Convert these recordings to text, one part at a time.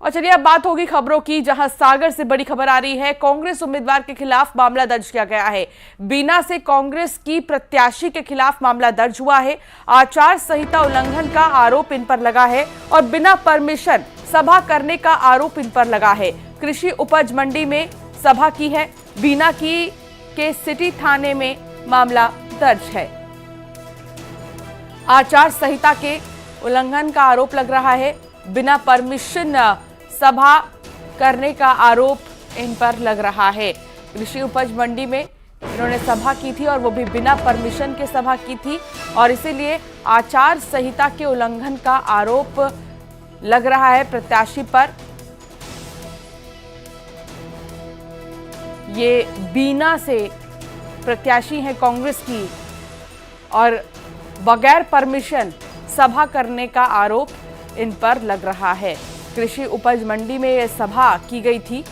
और चलिए अब बात होगी खबरों की, जहां सागर से बड़ी खबर आ रही है। कांग्रेस उम्मीदवार के खिलाफ मामला दर्ज किया गया है। बीना से कांग्रेस की प्रत्याशी के खिलाफ मामला दर्ज हुआ है। आचार संहिता उल्लंघन का आरोप इन पर लगा है और बिना परमिशन सभा करने का आरोप इन पर लगा है। कृषि उपज मंडी में सभा की है। बीना की के सिटी थाने में मामला दर्ज है। आचार संहिता के उल्लंघन का आरोप लग रहा है। बिना परमिशन सभा करने का आरोप इन पर लग रहा है। कृषि उपज मंडी में इन्होंने सभा की थी और वो भी बिना परमिशन के सभा की थी और इसीलिए आचार संहिता के उल्लंघन का आरोप लग रहा है प्रत्याशी पर। ये बीना से प्रत्याशी हैं कांग्रेस की और बगैर परमिशन सभा करने का आरोप इन पर लग रहा है। कृषि उपज मंडी में यह सभा की गई थी।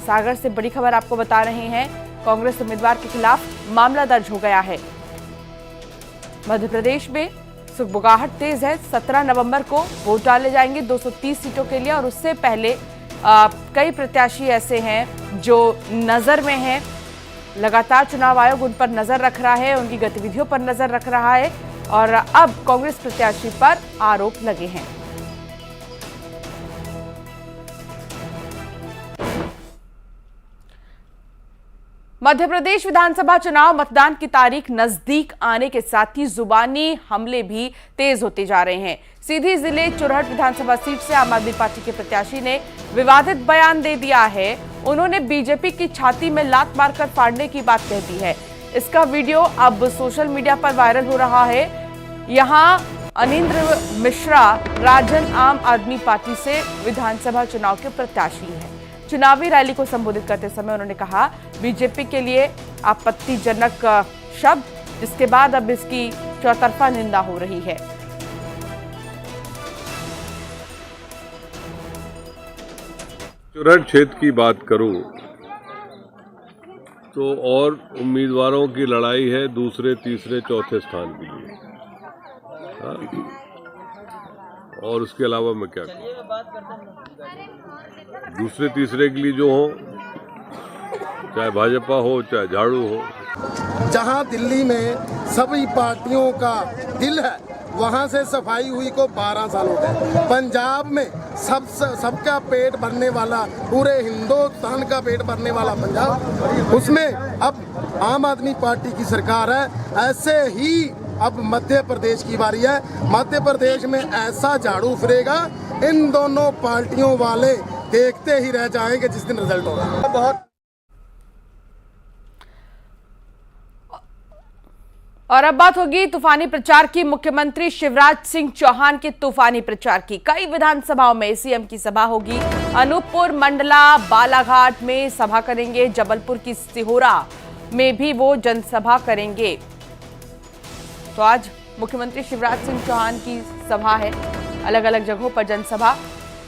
सागर से बड़ी खबर आपको बता रहे हैं। कांग्रेस उम्मीदवार के खिलाफ मामला दर्ज हो गया है। मध्य प्रदेश में सुगबुगाहट तेज है। 17 नवंबर को वोट डाले जाएंगे 230 सीटों के लिए और उससे पहले कई प्रत्याशी ऐसे हैं जो नजर में हैं। लगातार चुनाव आयोग उन पर नजर रख रहा है, उनकी गतिविधियों पर नजर रख रहा है और अब कांग्रेस प्रत्याशी पर आरोप लगे हैं। मध्य प्रदेश विधानसभा चुनाव मतदान की तारीख नजदीक आने के साथ ही जुबानी हमले भी तेज होते जा रहे हैं। सीधी जिले चुरहट विधानसभा सीट से आम आदमी पार्टी के प्रत्याशी ने विवादित बयान दे दिया है। उन्होंने बीजेपी की छाती में लात मारकर फाड़ने की बात कह दी है। इसका वीडियो अब सोशल मीडिया पर वायरल हो रहा है। यहां अनिंद्र मिश्रा राजन आम आदमी पार्टी से विधानसभा चुनाव के प्रत्याशी हैं। चुनावी रैली को संबोधित करते समय उन्होंने कहा, बीजेपी के लिए आपत्तिजनक शब्द, जिसके बाद अब इसकी चौतरफा निंदा हो रही है। चुरहट क्षेत्र की बात करूं तो और उम्मीदवारों की लड़ाई है दूसरे, तीसरे, चौथे स्थान के लिए। और उसके अलावा मैं क्या कहूं? दूसरे तीसरे के लिए जो हो, चाहे भाजपा हो चाहे झाड़ू हो। जहां दिल्ली में सभी पार्टियों का दिल है, वहां से सफाई हुई को 12 साल हो गए। पंजाब में सबका पेट भरने वाला, पूरे हिंदुस्तान का पेट भरने वाला पंजाब, उसमें अब आम आदमी पार्टी की सरकार है। ऐसे ही अब मध्य प्रदेश की बारी है। मध्य प्रदेश में ऐसा झाड़ू फिरेगा, इन दोनों पार्टियों वाले देखते ही रह जाएंगे जिस दिन रिजल्ट होगा। बहुत और अब बात होगी तूफानी प्रचार की। मुख्यमंत्री शिवराज सिंह चौहान के तूफानी प्रचार की। कई विधानसभाओं में सीएम की सभा होगी। अनूपपुर, मंडला, बालाघाट में सभा करेंगे। जबलपुर की सिहोरा में भी वो जनसभा करेंगे। तो आज मुख्यमंत्री शिवराज सिंह चौहान की सभा है, अलग अलग जगहों पर जनसभा।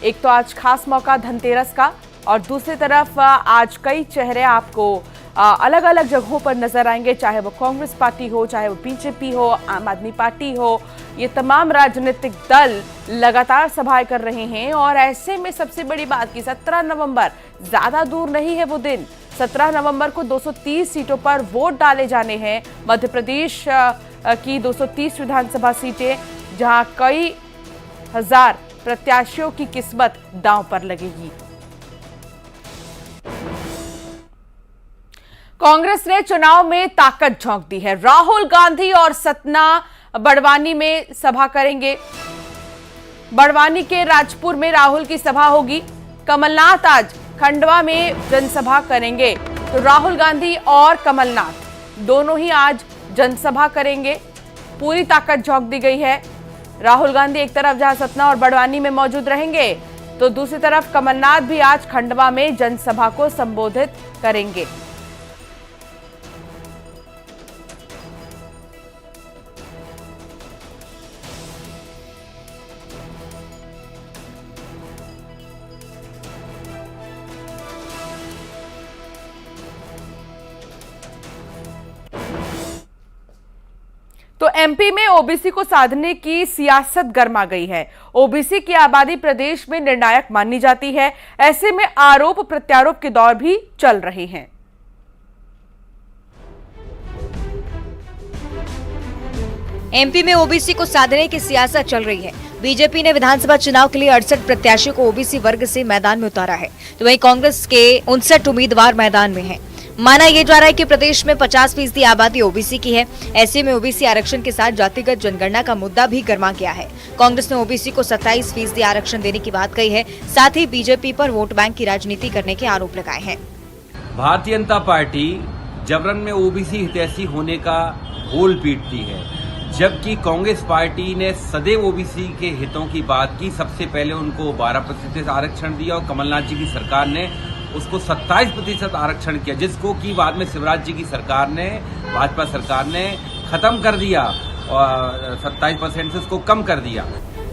एक तो आज खास मौका धनतेरस का और दूसरी तरफ आज कई चेहरे आपको अलग अलग जगहों पर नजर आएंगे, चाहे वो कांग्रेस पार्टी हो, चाहे वो बीजेपी हो, आम आदमी पार्टी हो। ये तमाम राजनीतिक दल लगातार सभाएं कर रहे हैं और ऐसे में सबसे बड़ी बात की 17 नवंबर ज्यादा दूर नहीं है वो दिन। 17 नवंबर को 230 सीटों पर वोट डाले जाने हैं। मध्य प्रदेश की 230 विधानसभा सीटें, जहां कई हजार प्रत्याशियों की किस्मत दांव पर लगेगी। कांग्रेस ने चुनाव में ताकत झोंक दी है। राहुल गांधी और सतना बड़वानी में सभा करेंगे। बड़वानी के राजपुर में राहुल की सभा होगी। कमलनाथ आज खंडवा में जनसभा करेंगे। तो राहुल गांधी और कमलनाथ दोनों ही आज जनसभा करेंगे। पूरी ताकत झोंक दी गई है। राहुल गांधी एक तरफ जहां सतना और बड़वानी में मौजूद रहेंगे, तो दूसरी तरफ कमलनाथ भी आज खंडवा में जनसभा को संबोधित करेंगे। तो एमपी में ओबीसी को साधने की सियासत गर्मा गई है। ओबीसी की आबादी प्रदेश में निर्णायक मानी जाती है। ऐसे में आरोप प्रत्यारोप के दौर भी चल रहे हैं। एमपी में ओबीसी को साधने की सियासत चल रही है। बीजेपी ने विधानसभा चुनाव के लिए 68 प्रत्याशियों को ओबीसी वर्ग से मैदान में उतारा है, तो वहीं कांग्रेस के 59 उम्मीदवार मैदान में हैं। माना यह जा रहा है कि प्रदेश में 50% आबादी ओबीसी की है। ऐसे में ओबीसी आरक्षण के साथ जातिगत जनगणना का मुद्दा भी गर्मा गया है। कांग्रेस ने ओबीसी को 27% आरक्षण देने की बात कही है। साथ ही बीजेपी पर वोट बैंक की राजनीति करने के आरोप लगाए हैं। भारतीय जनता पार्टी जबरन में ओबीसी हितैषी होने का होल पीटती है, जबकि कांग्रेस पार्टी ने सदैव ओबीसी के हितों की बात की। सबसे पहले उनको 12% आरक्षण दिया और कमलनाथ जी की सरकार ने उसको 27% आरक्षण किया, जिसको कि बाद में शिवराज जी की सरकार ने, भाजपा सरकार ने खत्म कर दिया और 27% से उसको कम कर दिया।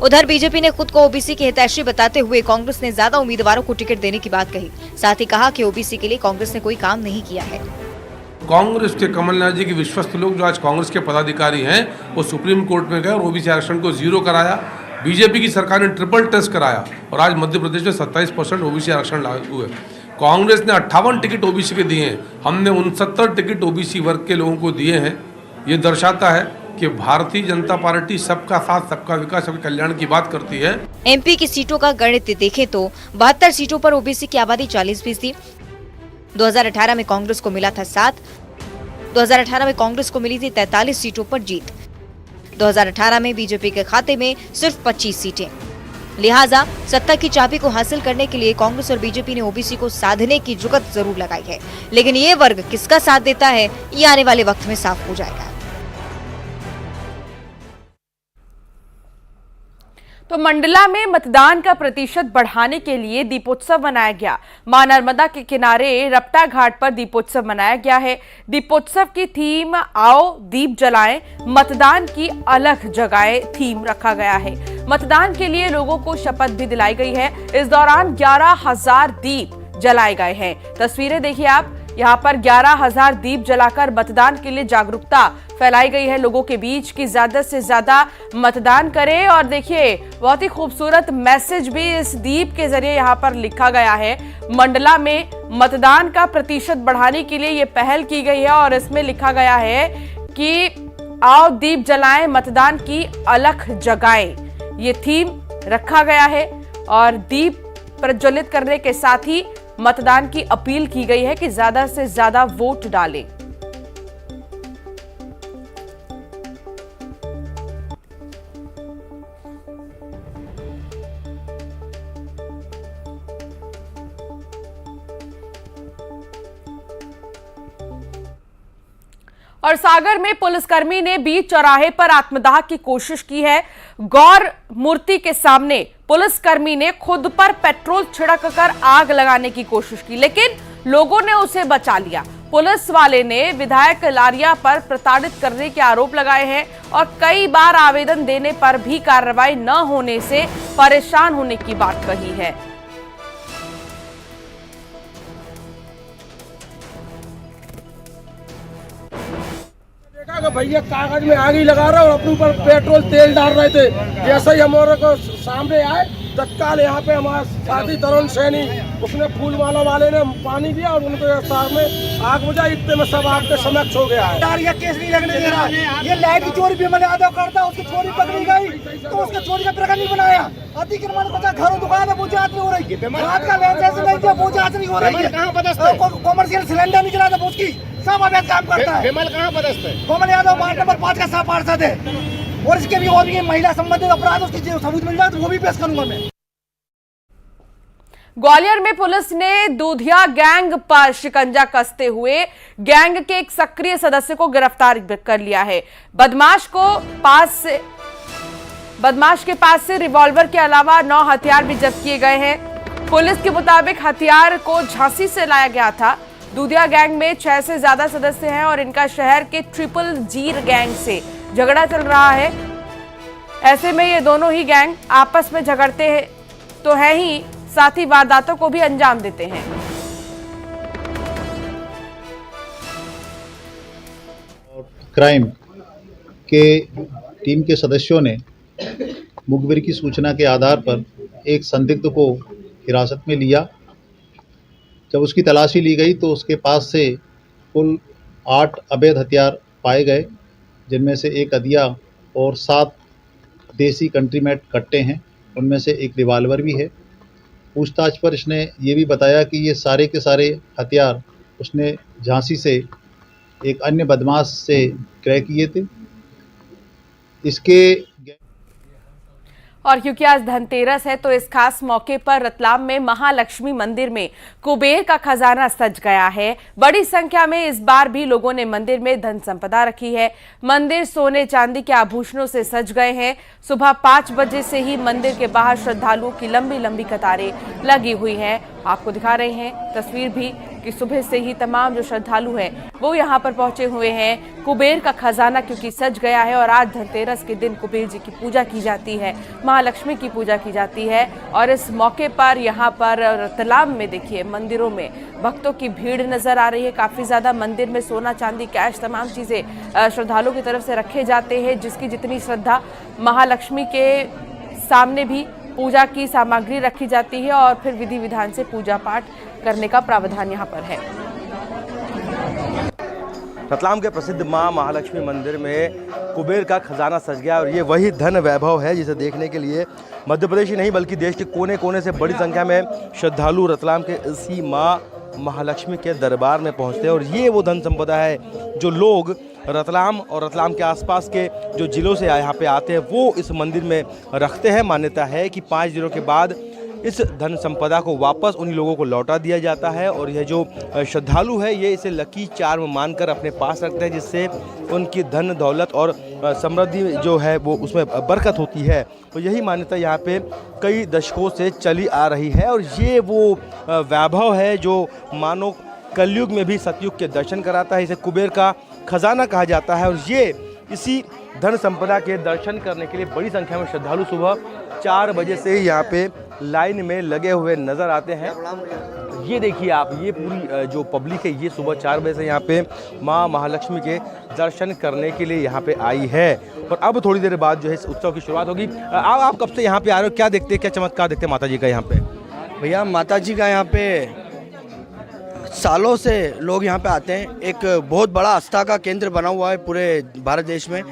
उधर बीजेपी ने खुद को ओबीसी के हितैषी बताते हुए कांग्रेस ने ज्यादा उम्मीदवारों को टिकट देने की बात कही। साथ ही कहा कि ओबीसी के लिए कांग्रेस ने कोई काम नहीं किया है। कांग्रेस के कमलनाथ जी के विश्वस्त लोग जो आज कांग्रेस के पदाधिकारी हैं, वो सुप्रीम कोर्ट में गए और ओबीसी आरक्षण को 0 कराया। बीजेपी की सरकार ने ट्रिपल टेस्ट कराया और आज मध्य प्रदेश में 27% ओबीसी आरक्षण लागू हुए। कांग्रेस ने 58 टिकट ओबीसी के दिए हैं, हमने 69 टिकट ओबीसी वर्ग के लोगों को दिए हैं। ये दर्शाता है कि भारतीय जनता पार्टी सबका साथ, सबका विकास, सबके कल्याण की बात करती है। एमपी की सीटों का गणित देखें तो 72 सीटों पर ओबीसी की आबादी 40% थी। 2018 में कांग्रेस को मिला था 7। 2018 में कांग्रेस को मिली थी 43 सीटों पर जीत। 2018 में बीजेपी के खाते में सिर्फ 25 सीटें। लिहाजा सत्ता की चाबी को हासिल करने के लिए कांग्रेस और बीजेपी ने ओबीसी को साधने की जुगत जरूर लगाई है, लेकिन ये वर्ग किसका साथ देता है, ये आने वाले वक्त में साफ हो जाएगा। तो मंडला में मतदान का प्रतिशत बढ़ाने के लिए दीपोत्सव मनाया गया। मां नर्मदा के किनारे रपटा घाट पर दीपोत्सव मनाया गया है। दीपोत्सव की थीम आओ दीप जलाएं, मतदान की अलग जगाएं थीम रखा गया है। मतदान के लिए लोगों को शपथ भी दिलाई गई है। इस दौरान 11,000 दीप जलाए गए हैं। तस्वीरें देखिए आप, यहाँ पर 11,000 दीप जलाकर मतदान के लिए जागरूकता फैलाई गई है लोगों के बीच कि ज्यादा से ज्यादा मतदान करें। और देखिए बहुत ही खूबसूरत मैसेज भी इस दीप के जरिए यहाँ पर लिखा गया है। मंडला में मतदान का प्रतिशत बढ़ाने के लिए ये पहल की गई है और इसमें लिखा गया है कि आओ दीप जलाएं, मतदान की अलख जगाएं, ये थीम रखा गया है। और दीप प्रज्वलित करने के साथ ही मतदान की अपील की गई है कि ज्यादा से ज्यादा वोट डालें। और सागर में पुलिसकर्मी ने बीच चौराहे पर आत्मदाह की कोशिश की है। गौर मूर्ति के सामने पुलिसकर्मी ने खुद पर पेट्रोल छिड़ककर आग लगाने की कोशिश की, लेकिन लोगों ने उसे बचा लिया। पुलिस वाले ने विधायक लारिया पर प्रताड़ित करने के आरोप लगाए हैं और कई बार आवेदन देने पर भी कार्रवाई न होने से परेशान होने की बात कही है। भैया कागज में आग ही लगा रहे और अपने ऊपर पेट्रोल तेल डाल रहे थे। जैसे ही हमारे को सामने आए तत्काल यहाँ पे हमारा साथी तरुण सैनी, उसने फूल माला वाले ने पानी दिया और उनके सामने आग बुझाई। इतने में सब आपके समक्ष हो गया है। यार ये केस नहीं लगने दे रहा। ये लाइट की चोरी भी मैंने आधा करता, उसकी चोरी पकड़ी गई तो उसके चोरी का प्रकरण नहीं बनाया। अतिक्रमण बचा, घरों दुकान है, वो जांच नहीं हो रही। रात का लाइसेंस नहीं दिया, वो जांच नहीं हो रही है। कॉमर्शियल सिलेंडर नहीं चला था, उसकी सब अवैध काम करता है। विमल कहाँ पदस्थ है? कोमल यादव वार्ड नंबर 5 का सह पार्षद है। और इसके भी और भी महिला संबंधित अपराध, उसकी जो सबूत मिल जाए तो वो भी पेश करूंगा मैं। ग्वालियर में पुलिस ने दूधिया गैंग पर शिकंजा कसते हुए गैंग के एक सक्रिय सदस्य को गिरफ्तार कर लिया है। बदमाश के पास से रिवॉल्वर के अलावा 9 हथियार भी जब्त किए गए हैं। पुलिस के मुताबिक हथियार को झांसी से लाया गया था। दूधिया गैंग में 6 से ज्यादा सदस्य हैं और इनका शहर के ट्रिपल जीर गैंग से झगड़ा चल रहा है। ऐसे में ये दोनों ही गैंग आपस में झगड़ते हैं तो है ही, साथ ही वारदातों को भी अंजाम देते हैं। क्राइम के टीम के सदस्यों ने मुखबिर की सूचना के आधार पर एक संदिग्ध को हिरासत में लिया। जब उसकी तलाशी ली गई तो उसके पास से कुल 8 अवैध हथियार पाए गए, जिनमें से एक अदिया और 7 देसी कंट्रीमेट कट्टे हैं। उनमें से एक रिवाल्वर भी है। पूछताछ पर इसने ये भी बताया कि ये सारे के सारे हथियार उसने झांसी से एक अन्य बदमाश से क्रय किए थे। इसके और क्योंकि आज धनतेरस है तो इस खास मौके पर रतलाम में महालक्ष्मी मंदिर में कुबेर का खजाना सज गया है। बड़ी संख्या में इस बार भी लोगों ने मंदिर में धन संपदा रखी है। मंदिर सोने चांदी के आभूषणों से सज गए हैं। सुबह 5 बजे से ही मंदिर के बाहर श्रद्धालुओं की लंबी लंबी कतारें लगी हुई हैं। आपको दिखा रहे हैं तस्वीर भी कि सुबह से ही तमाम जो श्रद्धालु हैं वो यहाँ पर पहुंचे हुए हैं। कुबेर का खजाना क्योंकि सज गया है और आज धनतेरस के दिन कुबेर जी की पूजा की जाती है, महालक्ष्मी की पूजा की जाती है। और इस मौके पर यहाँ पर रतलाम में देखिए मंदिरों में भक्तों की भीड़ नजर आ रही है। काफी ज्यादा मंदिर में सोना चांदी कैश तमाम चीजें श्रद्धालुओं की तरफ से रखे जाते हैं। जिसकी जितनी श्रद्धा, महालक्ष्मी के सामने भी पूजा की सामग्री रखी जाती है और फिर विधि विधान से पूजा पाठ करने का प्रावधान यहाँ पर है। रतलाम के प्रसिद्ध मां महालक्ष्मी मंदिर में कुबेर का खजाना सज गया और ये वही धन वैभव है जिसे देखने के लिए मध्य प्रदेश ही नहीं बल्कि देश के कोने कोने से बड़ी संख्या में श्रद्धालु रतलाम के इसी मां महालक्ष्मी के दरबार में पहुंचते हैं। और ये वो धन संपदा है जो लोग रतलाम और रतलाम के आसपास के जो जिलों से यहाँ पे आते हैं वो इस मंदिर में रखते हैं। मान्यता है कि 5 दिनों के बाद इस धन संपदा को वापस उन्हीं लोगों को लौटा दिया जाता है और यह जो श्रद्धालु है ये इसे लकी चार्म मानकर अपने पास रखते हैं, जिससे उनकी धन दौलत और समृद्धि जो है वो उसमें बरकत होती है। तो यही मान्यता यहाँ पे कई दशकों से चली आ रही है और ये वो वैभव है जो मानो कलयुग में भी सतयुग के दर्शन कराता है। इसे कुबेर का खजाना कहा जाता है और ये इसी धन संपदा के दर्शन करने के लिए बड़ी संख्या में श्रद्धालु सुबह 4 बजे से यहाँ पे लाइन में लगे हुए नज़र आते हैं। ये देखिए आप, ये पूरी जो पब्लिक है ये सुबह 4 बजे से यहाँ पे माँ महालक्ष्मी के दर्शन करने के लिए यहाँ पे आई है। और अब थोड़ी देर बाद जो है इस उत्सव की शुरुआत होगी। आप कब से यहाँ पे आ रहे हो, क्या देखते हैं, क्या चमत्कार देखते हैं माता जी का यहाँ पे? भैया माता जी का यहाँ पे सालों से लोग यहाँ पे आते हैं। एक बहुत बड़ा आस्था का केंद्र बना हुआ है पूरे भारत देश में।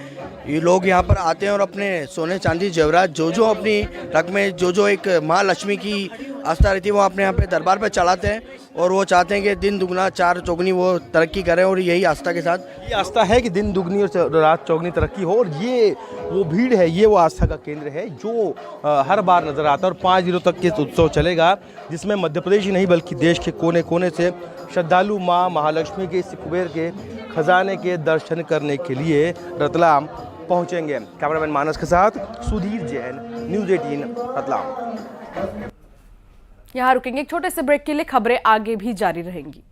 ये लोग यहाँ पर आते हैं और अपने सोने चांदी जेवरात जो अपनी रकमें जो एक महालक्ष्मी की आस्था रहती है वो अपने यहाँ पे दरबार पे चढ़ाते हैं और वो चाहते हैं कि दिन दुगना चार चौगुनी वो तरक्की करें। और यही आस्था के साथ ये आस्था है कि दिन दुगनी और रात चौगनी तरक्की हो। और ये वो भीड़ है, ये वो आस्था का केंद्र है जो हर बार नजर आता है। और 5 दिनों तक ये उत्सव चलेगा जिसमें मध्य प्रदेश ही नहीं बल्कि देश के कोने कोने से श्रद्धालु माँ महालक्ष्मी के इस कुबेर के खजाने के दर्शन करने के लिए रतलाम पहुंचेंगे। कैमरामैन मानस के साथ सुधीर जैन, न्यूज़ 18 रतलाम। यहाँ रुकेंगे एक छोटे से ब्रेक के लिए। खबरें आगे भी जारी रहेंगी।